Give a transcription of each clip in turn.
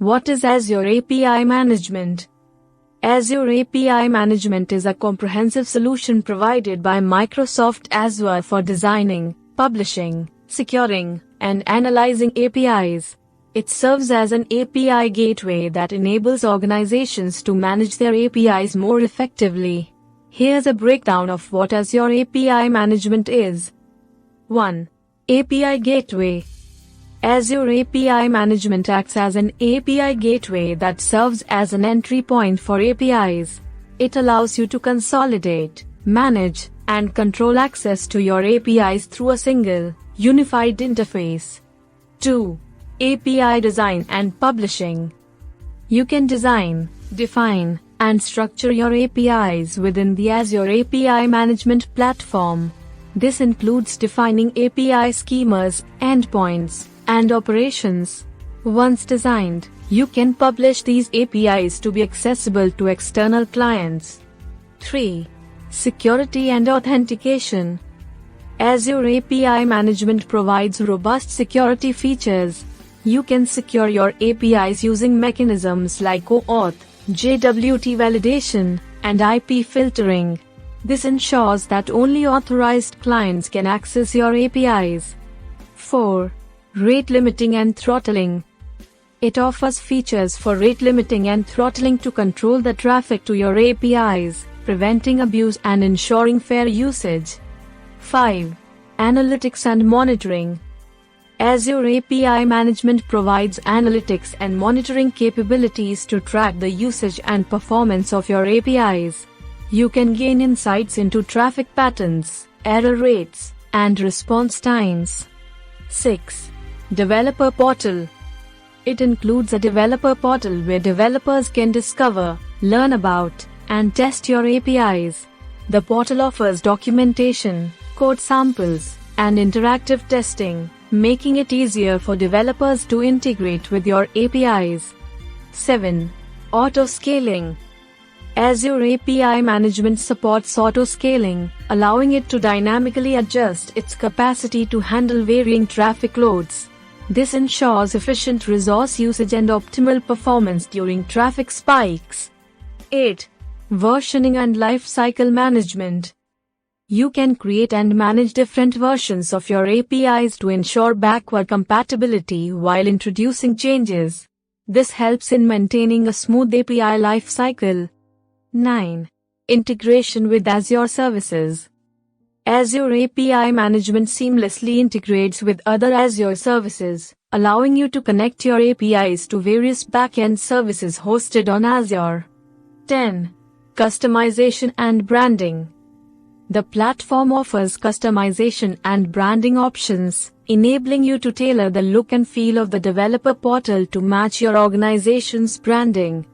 What is Azure API Management? Azure API Management is a comprehensive solution provided by Microsoft Azure for designing, publishing, securing, and analyzing APIs. It serves as an API gateway that enables organizations to manage their APIs more effectively. Here's a breakdown of what Azure API Management is. 1. API Gateway. Azure API Management acts as an API gateway that serves as an entry point for APIs. It allows you to consolidate, manage, and control access to your APIs through a single, unified interface. 2. API Design and Publishing. You can design, define, and structure your APIs within the Azure API Management platform. This includes defining API schemas, endpoints, and operations. Once designed, you can publish these APIs to be accessible to external clients. 3. Security and Authentication. Azure API Management provides robust security features. You can secure your APIs using mechanisms like OAuth, JWT validation, and IP filtering. This ensures that only authorized clients can access your APIs. 4. Rate limiting and throttling. It offers features for rate limiting and throttling to control the traffic to your APIs, preventing abuse and ensuring fair usage. 5. Analytics and Monitoring. Azure API Management provides analytics and monitoring capabilities to track the usage and performance of your APIs. You can gain insights into traffic patterns, error rates, and response times. 6. Developer Portal. It includes a developer portal where developers can discover, learn about, and test your APIs. The portal offers documentation, code samples, and interactive testing, making it easier for developers to integrate with your APIs. 7. Auto-scaling. Azure API Management supports auto-scaling, allowing it to dynamically adjust its capacity to handle varying traffic loads. This ensures efficient resource usage and optimal performance during traffic spikes. 8. Versioning and Lifecycle Management. You can create and manage different versions of your APIs to ensure backward compatibility while introducing changes. This helps in maintaining a smooth API lifecycle. 9. Integration with Azure Services. Azure API Management seamlessly integrates with other Azure services, allowing you to connect your APIs to various backend services hosted on Azure. 10. Customization and Branding. The platform offers customization and branding options, enabling you to tailor the look and feel of the developer portal to match your organization's branding.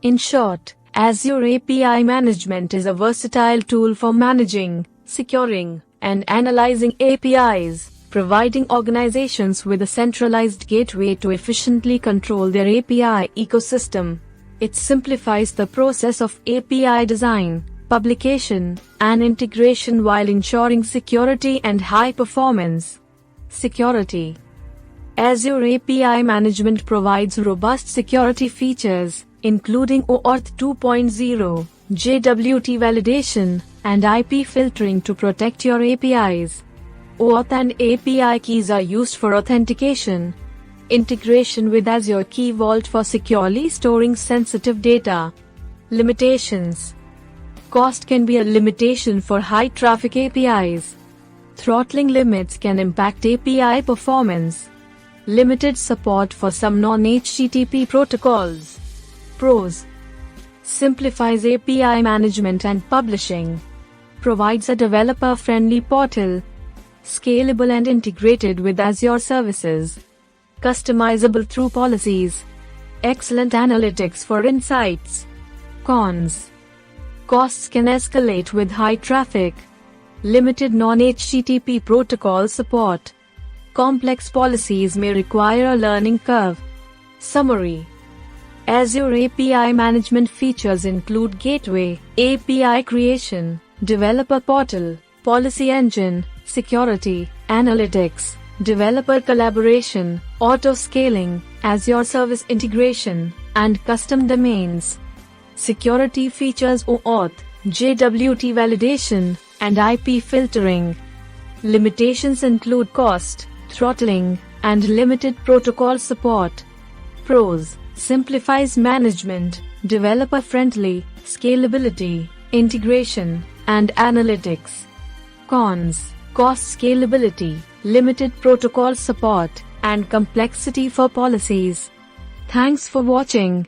In short, Azure API Management is a versatile tool for managing, securing, and analyzing APIs, providing organizations with a centralized gateway to efficiently control their API ecosystem. It simplifies the process of API design, publication, and integration while ensuring security and high performance. Security. Azure API Management provides robust security features, including OAuth 2.0, JWT validation, and IP filtering to protect your APIs. OAuth and API keys are used for authentication. Integration with Azure Key Vault for securely storing sensitive data. Limitations. Cost can be a limitation for high-traffic APIs. Throttling limits can impact API performance. Limited support for some non-HTTP protocols. Pros. Simplifies API management and publishing. Provides a developer-friendly portal. Scalable and integrated with Azure services. Customizable through policies. Excellent analytics for insights. Cons. Costs can escalate with high traffic. Limited non-HTTP protocol support. Complex policies may require a learning curve. Summary. Azure API management features include Gateway, API creation, Developer portal, Policy engine, Security, Analytics, Developer collaboration, Auto-scaling, Azure Service Integration, and custom domains. Security features OAuth, JWT validation, and IP filtering. Limitations include cost, throttling, and limited protocol support. Pros: simplifies management, developer-friendly, scalability, integration, and analytics. Cons: cost scalability, limited protocol support, and complexity for policies. Thanks for watching.